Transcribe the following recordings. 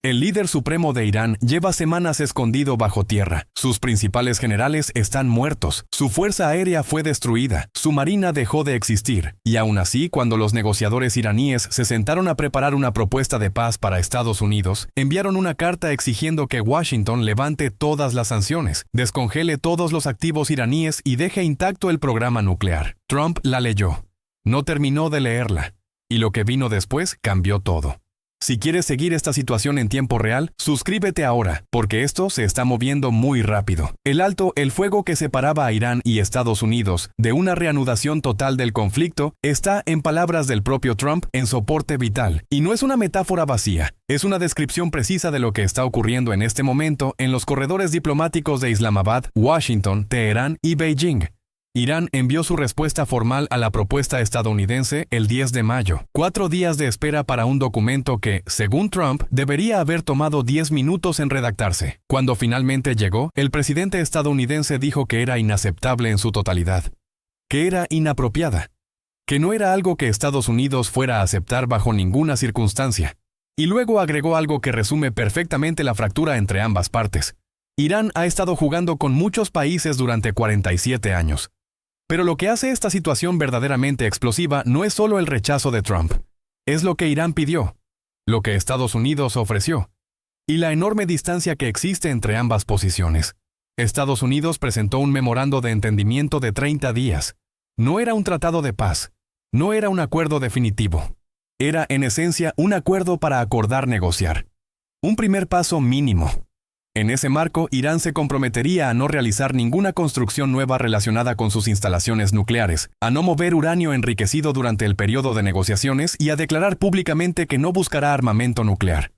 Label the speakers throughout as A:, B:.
A: El líder supremo de Irán lleva semanas escondido bajo tierra. Sus principales generales están muertos. Su fuerza aérea fue destruida. Su marina dejó de existir. Y aún así, cuando los negociadores iraníes se sentaron a preparar una propuesta de paz para Estados Unidos, enviaron una carta exigiendo que Washington levante todas las sanciones, descongele todos los activos iraníes y deje intacto el programa nuclear. Trump la leyó. No terminó de leerla. Y lo que vino después cambió todo. Si quieres seguir esta situación en tiempo real, suscríbete ahora, porque esto se está moviendo muy rápido. El fuego que separaba a Irán y Estados Unidos de una reanudación total del conflicto está, en palabras del propio Trump, en soporte vital. Y no es una metáfora vacía, es una descripción precisa de lo que está ocurriendo en este momento en los corredores diplomáticos de Islamabad, Washington, Teherán y Beijing. Irán envió su respuesta formal a la propuesta estadounidense el 10 de mayo, 4 días de espera para un documento que, según Trump, debería haber tomado 10 minutos en redactarse. Cuando finalmente llegó, el presidente estadounidense dijo que era inaceptable en su totalidad, que era inapropiada, que no era algo que Estados Unidos fuera a aceptar bajo ninguna circunstancia. Y luego agregó algo que resume perfectamente la fractura entre ambas partes. Irán ha estado jugando con muchos países durante 47 años. Pero lo que hace esta situación verdaderamente explosiva no es solo el rechazo de Trump. Es lo que Irán pidió, lo que Estados Unidos ofreció, y la enorme distancia que existe entre ambas posiciones. Estados Unidos presentó un memorando de entendimiento de 30 días. No era un tratado de paz, no era un acuerdo definitivo. Era, en esencia, un acuerdo para acordar negociar. Un primer paso mínimo. En ese marco, Irán se comprometería a no realizar ninguna construcción nueva relacionada con sus instalaciones nucleares, a no mover uranio enriquecido durante el periodo de negociaciones y a declarar públicamente que no buscará armamento nuclear.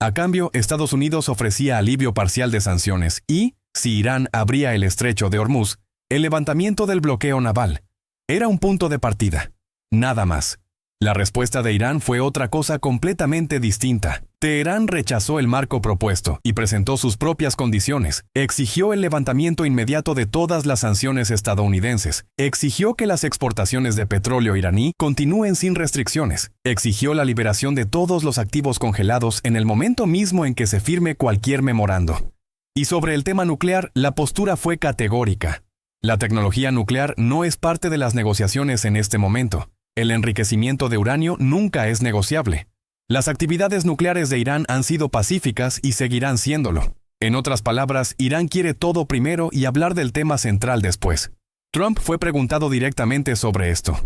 A: A cambio, Estados Unidos ofrecía alivio parcial de sanciones y, si Irán abría el estrecho de Hormuz, el levantamiento del bloqueo naval. Era un punto de partida. Nada más. La respuesta de Irán fue otra cosa completamente distinta. Teherán rechazó el marco propuesto y presentó sus propias condiciones. Exigió el levantamiento inmediato de todas las sanciones estadounidenses. Exigió que las exportaciones de petróleo iraní continúen sin restricciones. Exigió la liberación de todos los activos congelados en el momento mismo en que se firme cualquier memorando. Y sobre el tema nuclear, la postura fue categórica. La tecnología nuclear no es parte de las negociaciones en este momento. El enriquecimiento de uranio nunca es negociable. Las actividades nucleares de Irán han sido pacíficas y seguirán siéndolo. En otras palabras, Irán quiere todo primero y hablar del tema central después. Trump fue preguntado directamente sobre esto.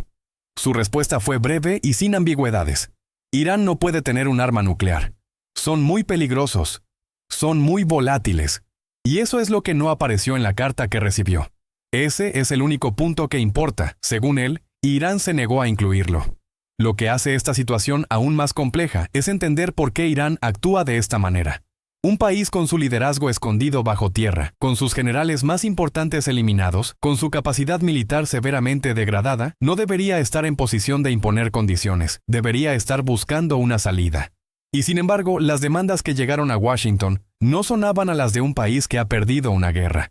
A: Su respuesta fue breve y sin ambigüedades. Irán no puede tener un arma nuclear. Son muy peligrosos. Son muy volátiles. Y eso es lo que no apareció en la carta que recibió. Ese es el único punto que importa, según él. Irán se negó a incluirlo. Lo que hace esta situación aún más compleja es entender por qué Irán actúa de esta manera. Un país con su liderazgo escondido bajo tierra, con sus generales más importantes eliminados, con su capacidad militar severamente degradada, no debería estar en posición de imponer condiciones, debería estar buscando una salida. Y sin embargo, las demandas que llegaron a Washington no sonaban a las de un país que ha perdido una guerra.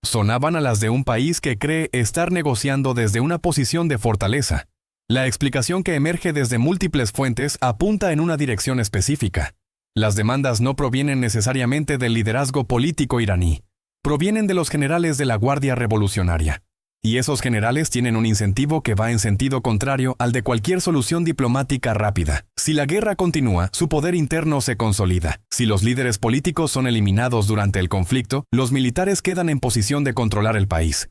A: Sonaban a las de un país que cree estar negociando desde una posición de fortaleza. La explicación que emerge desde múltiples fuentes apunta en una dirección específica. Las demandas no provienen necesariamente del liderazgo político iraní. Provienen de los generales de la Guardia Revolucionaria. Y esos generales tienen un incentivo que va en sentido contrario al de cualquier solución diplomática rápida. Si la guerra continúa, su poder interno se consolida. Si los líderes políticos son eliminados durante el conflicto, los militares quedan en posición de controlar el país.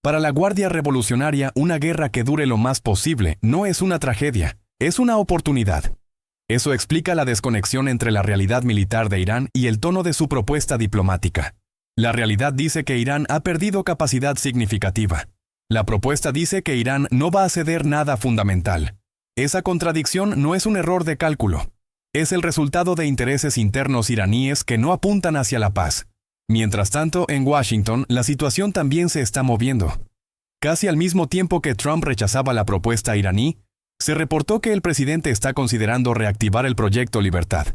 A: Para la Guardia Revolucionaria, una guerra que dure lo más posible no es una tragedia, es una oportunidad. Eso explica la desconexión entre la realidad militar de Irán y el tono de su propuesta diplomática. La realidad dice que Irán ha perdido capacidad significativa. La propuesta dice que Irán no va a ceder nada fundamental. Esa contradicción no es un error de cálculo. Es el resultado de intereses internos iraníes que no apuntan hacia la paz. Mientras tanto, en Washington, la situación también se está moviendo. Casi al mismo tiempo que Trump rechazaba la propuesta iraní, se reportó que el presidente está considerando reactivar el Proyecto Libertad.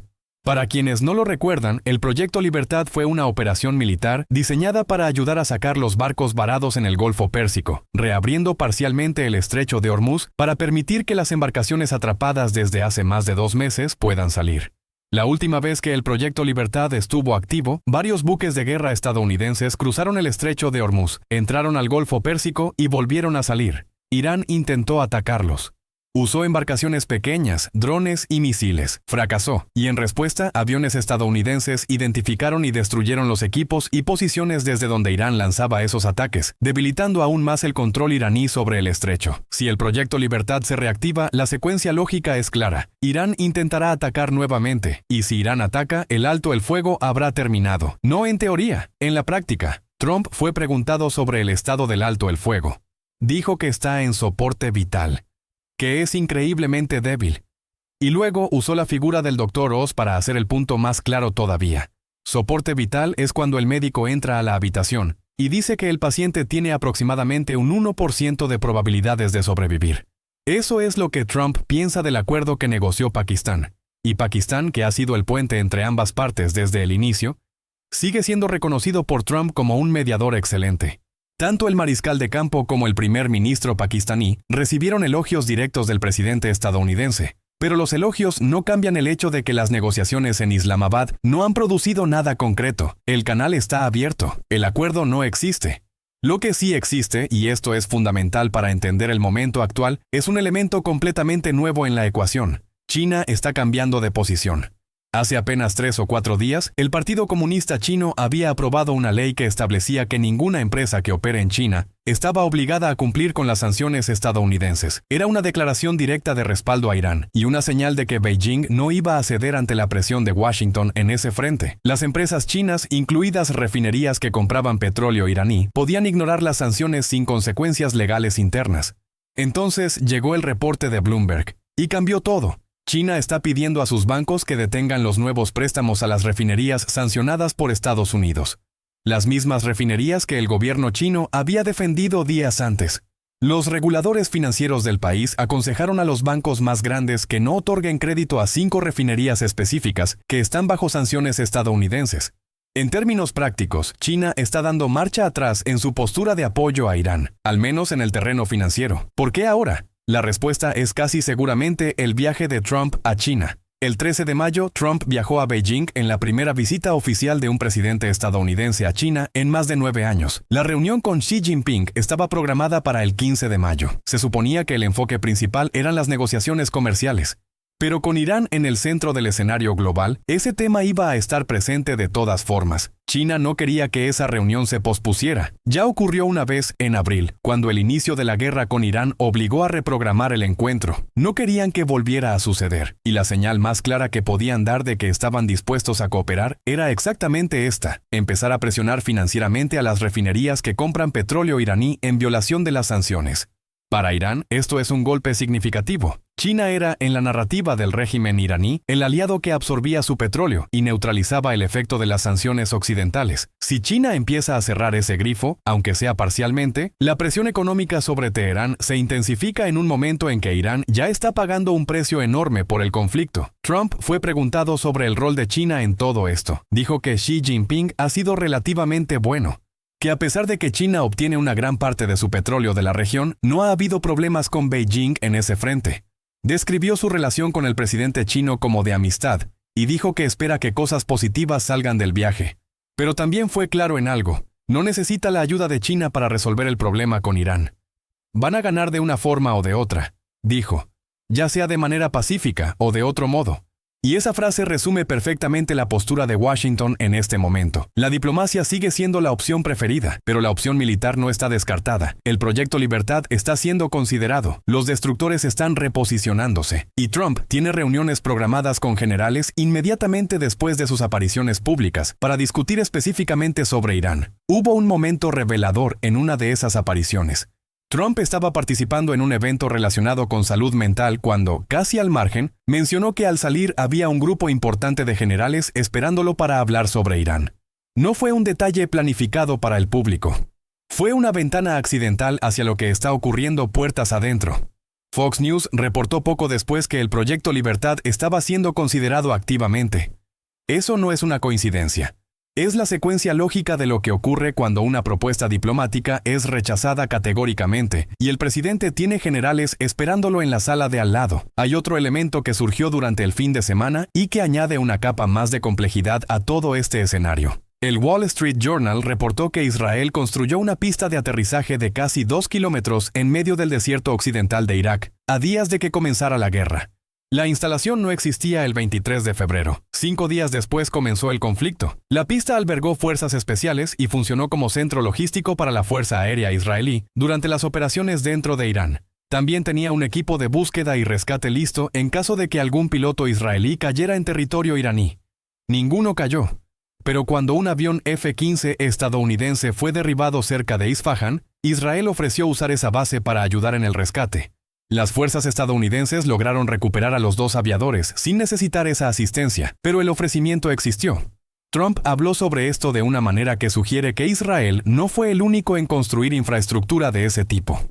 A: Para quienes no lo recuerdan, el Proyecto Libertad fue una operación militar diseñada para ayudar a sacar los barcos varados en el Golfo Pérsico, reabriendo parcialmente el estrecho de Hormuz para permitir que las embarcaciones atrapadas desde hace más de 2 meses puedan salir. La última vez que el Proyecto Libertad estuvo activo, varios buques de guerra estadounidenses cruzaron el estrecho de Hormuz, entraron al Golfo Pérsico y volvieron a salir. Irán intentó atacarlos. Usó embarcaciones pequeñas, drones y misiles. Fracasó, y en respuesta, aviones estadounidenses identificaron y destruyeron los equipos y posiciones desde donde Irán lanzaba esos ataques, debilitando aún más el control iraní sobre el estrecho. Si el Proyecto Libertad se reactiva, la secuencia lógica es clara. Irán intentará atacar nuevamente, y si Irán ataca, el alto el fuego habrá terminado. No en teoría, en la práctica. Trump fue preguntado sobre el estado del alto el fuego. Dijo que está en soporte vital, que es increíblemente débil. Y luego usó la figura del Dr. Oz para hacer el punto más claro todavía. Soporte vital es cuando el médico entra a la habitación y dice que el paciente tiene aproximadamente un 1% de probabilidades de sobrevivir. Eso es lo que Trump piensa del acuerdo que negoció Pakistán. Y Pakistán, que ha sido el puente entre ambas partes desde el inicio, sigue siendo reconocido por Trump como un mediador excelente. Tanto el mariscal de campo como el primer ministro pakistaní recibieron elogios directos del presidente estadounidense, pero los elogios no cambian el hecho de que las negociaciones en Islamabad no han producido nada concreto. El canal está abierto, el acuerdo no existe. Lo que sí existe, y esto es fundamental para entender el momento actual, es un elemento completamente nuevo en la ecuación. China está cambiando de posición. Hace apenas 3 o 4 días, el Partido Comunista Chino había aprobado una ley que establecía que ninguna empresa que opere en China estaba obligada a cumplir con las sanciones estadounidenses. Era una declaración directa de respaldo a Irán y una señal de que Beijing no iba a ceder ante la presión de Washington en ese frente. Las empresas chinas, incluidas refinerías que compraban petróleo iraní, podían ignorar las sanciones sin consecuencias legales internas. Entonces llegó el reporte de Bloomberg y cambió todo. China está pidiendo a sus bancos que detengan los nuevos préstamos a las refinerías sancionadas por Estados Unidos. Las mismas refinerías que el gobierno chino había defendido días antes. Los reguladores financieros del país aconsejaron a los bancos más grandes que no otorguen crédito a 5 refinerías específicas que están bajo sanciones estadounidenses. En términos prácticos, China está dando marcha atrás en su postura de apoyo a Irán, al menos en el terreno financiero. ¿Por qué ahora? La respuesta es casi seguramente el viaje de Trump a China. El 13 de mayo, Trump viajó a Beijing en la primera visita oficial de un presidente estadounidense a China en más de 9 años. La reunión con Xi Jinping estaba programada para el 15 de mayo. Se suponía que el enfoque principal eran las negociaciones comerciales. Pero con Irán en el centro del escenario global, ese tema iba a estar presente de todas formas. China no quería que esa reunión se pospusiera. Ya ocurrió una vez en abril, cuando el inicio de la guerra con Irán obligó a reprogramar el encuentro. No querían que volviera a suceder, y la señal más clara que podían dar de que estaban dispuestos a cooperar era exactamente esta: empezar a presionar financieramente a las refinerías que compran petróleo iraní en violación de las sanciones. Para Irán, esto es un golpe significativo. China era, en la narrativa del régimen iraní, el aliado que absorbía su petróleo y neutralizaba el efecto de las sanciones occidentales. Si China empieza a cerrar ese grifo, aunque sea parcialmente, la presión económica sobre Teherán se intensifica en un momento en que Irán ya está pagando un precio enorme por el conflicto. Trump fue preguntado sobre el rol de China en todo esto. Dijo que Xi Jinping ha sido relativamente bueno, que a pesar de que China obtiene una gran parte de su petróleo de la región, no ha habido problemas con Beijing en ese frente. Describió su relación con el presidente chino como de amistad, y dijo que espera que cosas positivas salgan del viaje. Pero también fue claro en algo: no necesita la ayuda de China para resolver el problema con Irán. Van a ganar de una forma o de otra, dijo, ya sea de manera pacífica o de otro modo. Y esa frase resume perfectamente la postura de Washington en este momento. La diplomacia sigue siendo la opción preferida, pero la opción militar no está descartada. El Proyecto Libertad está siendo considerado. Los destructores están reposicionándose. Y Trump tiene reuniones programadas con generales inmediatamente después de sus apariciones públicas para discutir específicamente sobre Irán. Hubo un momento revelador en una de esas apariciones. Trump estaba participando en un evento relacionado con salud mental cuando, casi al margen, mencionó que al salir había un grupo importante de generales esperándolo para hablar sobre Irán. No fue un detalle planificado para el público. Fue una ventana accidental hacia lo que está ocurriendo puertas adentro. Fox News reportó poco después que el Proyecto Libertad estaba siendo considerado activamente. Eso no es una coincidencia. Es la secuencia lógica de lo que ocurre cuando una propuesta diplomática es rechazada categóricamente y el presidente tiene generales esperándolo en la sala de al lado. Hay otro elemento que surgió durante el fin de semana y que añade una capa más de complejidad a todo este escenario. El Wall Street Journal reportó que Israel construyó una pista de aterrizaje de casi 2 kilómetros en medio del desierto occidental de Irak, a días de que comenzara la guerra. La instalación no existía el 23 de febrero. 5 días después comenzó el conflicto. La pista albergó fuerzas especiales y funcionó como centro logístico para la Fuerza Aérea Israelí durante las operaciones dentro de Irán. También tenía un equipo de búsqueda y rescate listo en caso de que algún piloto israelí cayera en territorio iraní. Ninguno cayó. Pero cuando un avión F-15 estadounidense fue derribado cerca de Isfahan, Israel ofreció usar esa base para ayudar en el rescate. Las fuerzas estadounidenses lograron recuperar a los 2 aviadores sin necesitar esa asistencia, pero el ofrecimiento existió. Trump habló sobre esto de una manera que sugiere que Israel no fue el único en construir infraestructura de ese tipo.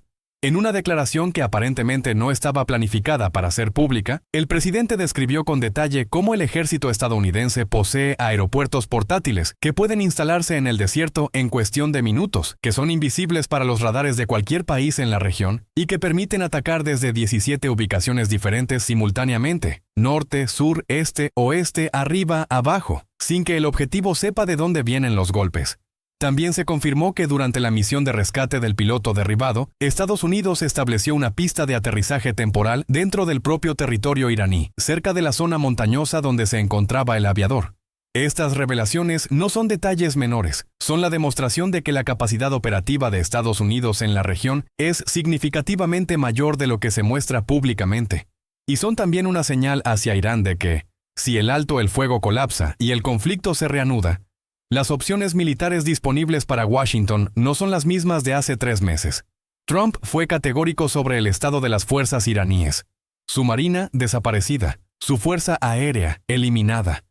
A: En una declaración que aparentemente no estaba planificada para ser pública, el presidente describió con detalle cómo el ejército estadounidense posee aeropuertos portátiles que pueden instalarse en el desierto en cuestión de minutos, que son invisibles para los radares de cualquier país en la región y que permiten atacar desde 17 ubicaciones diferentes simultáneamente: norte, sur, este, oeste, arriba, abajo, sin que el objetivo sepa de dónde vienen los golpes. También se confirmó que durante la misión de rescate del piloto derribado, Estados Unidos estableció una pista de aterrizaje temporal dentro del propio territorio iraní, cerca de la zona montañosa donde se encontraba el aviador. Estas revelaciones no son detalles menores, son la demostración de que la capacidad operativa de Estados Unidos en la región es significativamente mayor de lo que se muestra públicamente. Y son también una señal hacia Irán de que, si el alto el fuego colapsa y el conflicto se reanuda, las opciones militares disponibles para Washington no son las mismas de hace 3 meses. Trump fue categórico sobre el estado de las fuerzas iraníes. Su marina desaparecida, su fuerza aérea eliminada,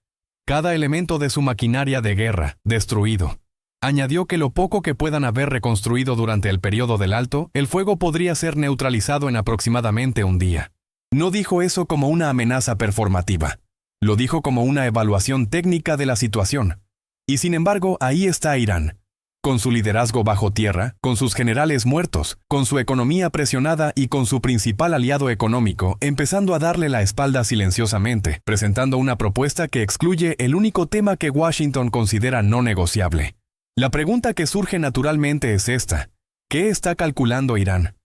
A: cada elemento de su maquinaria de guerra destruido. Añadió que lo poco que puedan haber reconstruido durante el periodo del alto el fuego podría ser neutralizado en aproximadamente un día. No dijo eso como una amenaza performativa. Lo dijo como una evaluación técnica de la situación. Y sin embargo, ahí está Irán, con su liderazgo bajo tierra, con sus generales muertos, con su economía presionada y con su principal aliado económico empezando a darle la espalda silenciosamente, presentando una propuesta que excluye el único tema que Washington considera no negociable. La pregunta que surge naturalmente es esta: ¿qué está calculando Irán?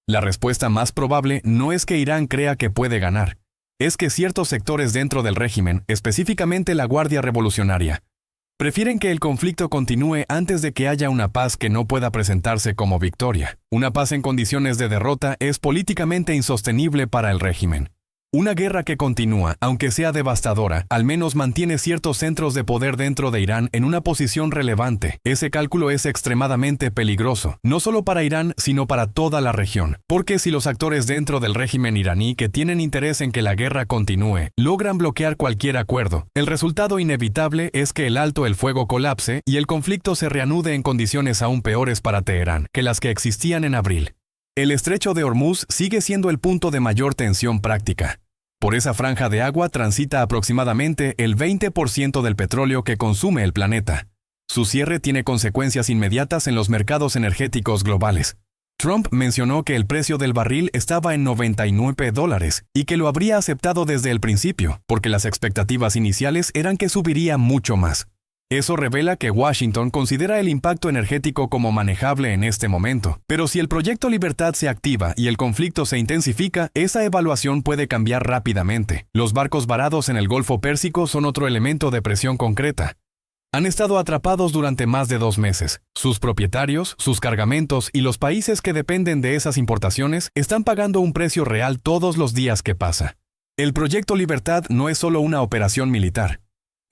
A: La respuesta más probable no es que Irán crea que puede ganar, es que ciertos sectores dentro del régimen, específicamente la Guardia Revolucionaria, prefieren que el conflicto continúe antes de que haya una paz que no pueda presentarse como victoria. Una paz en condiciones de derrota es políticamente insostenible para el régimen. Una guerra que continúa, aunque sea devastadora, al menos mantiene ciertos centros de poder dentro de Irán en una posición relevante. Ese cálculo es extremadamente peligroso, no solo para Irán, sino para toda la región. Porque si los actores dentro del régimen iraní que tienen interés en que la guerra continúe logran bloquear cualquier acuerdo, el resultado inevitable es que el alto el fuego colapse y el conflicto se reanude en condiciones aún peores para Teherán que las que existían en abril. El estrecho de Hormuz sigue siendo el punto de mayor tensión práctica. Por esa franja de agua transita aproximadamente el 20% del petróleo que consume el planeta. Su cierre tiene consecuencias inmediatas en los mercados energéticos globales. Trump mencionó que el precio del barril estaba en $99 y que lo habría aceptado desde el principio, porque las expectativas iniciales eran que subiría mucho más. Eso revela que Washington considera el impacto energético como manejable en este momento. Pero si el Proyecto Libertad se activa y el conflicto se intensifica, esa evaluación puede cambiar rápidamente. Los barcos varados en el Golfo Pérsico son otro elemento de presión concreta. Han estado atrapados durante más de 2 meses. Sus propietarios, sus cargamentos y los países que dependen de esas importaciones están pagando un precio real todos los días que pasa. El Proyecto Libertad no es solo una operación militar.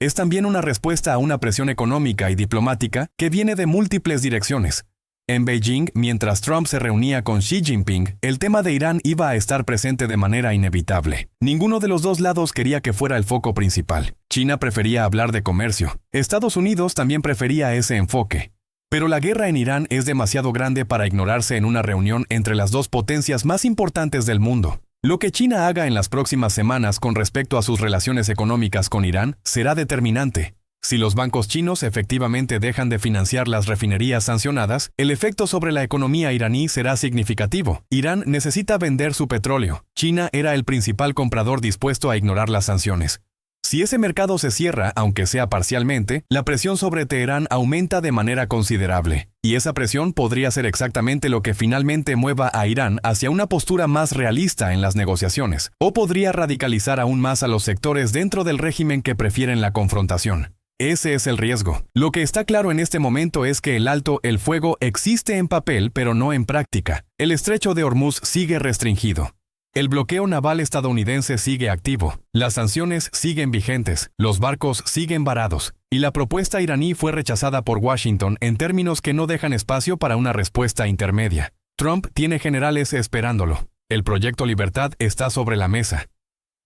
A: Es también una respuesta a una presión económica y diplomática que viene de múltiples direcciones. En Beijing, mientras Trump se reunía con Xi Jinping, el tema de Irán iba a estar presente de manera inevitable. Ninguno de los dos lados quería que fuera el foco principal. China prefería hablar de comercio. Estados Unidos también prefería ese enfoque. Pero la guerra en Irán es demasiado grande para ignorarse en una reunión entre las dos potencias más importantes del mundo. Lo que China haga en las próximas semanas con respecto a sus relaciones económicas con Irán será determinante. Si los bancos chinos efectivamente dejan de financiar las refinerías sancionadas, el efecto sobre la economía iraní será significativo. Irán necesita vender su petróleo. China era el principal comprador dispuesto a ignorar las sanciones. Si ese mercado se cierra, aunque sea parcialmente, la presión sobre Teherán aumenta de manera considerable. Y esa presión podría ser exactamente lo que finalmente mueva a Irán hacia una postura más realista en las negociaciones, o podría radicalizar aún más a los sectores dentro del régimen que prefieren la confrontación. Ese es el riesgo. Lo que está claro en este momento es que el alto el fuego existe en papel, pero no en práctica. El estrecho de Hormuz sigue restringido. El bloqueo naval estadounidense sigue activo. Las sanciones siguen vigentes. Los barcos siguen varados. Y la propuesta iraní fue rechazada por Washington en términos que no dejan espacio para una respuesta intermedia. Trump tiene generales esperándolo. El proyecto Libertad está sobre la mesa.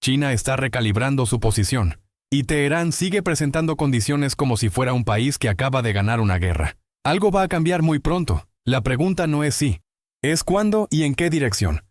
A: China está recalibrando su posición. Y Teherán sigue presentando condiciones como si fuera un país que acaba de ganar una guerra. Algo va a cambiar muy pronto. La pregunta no es si, es cuándo y en qué dirección.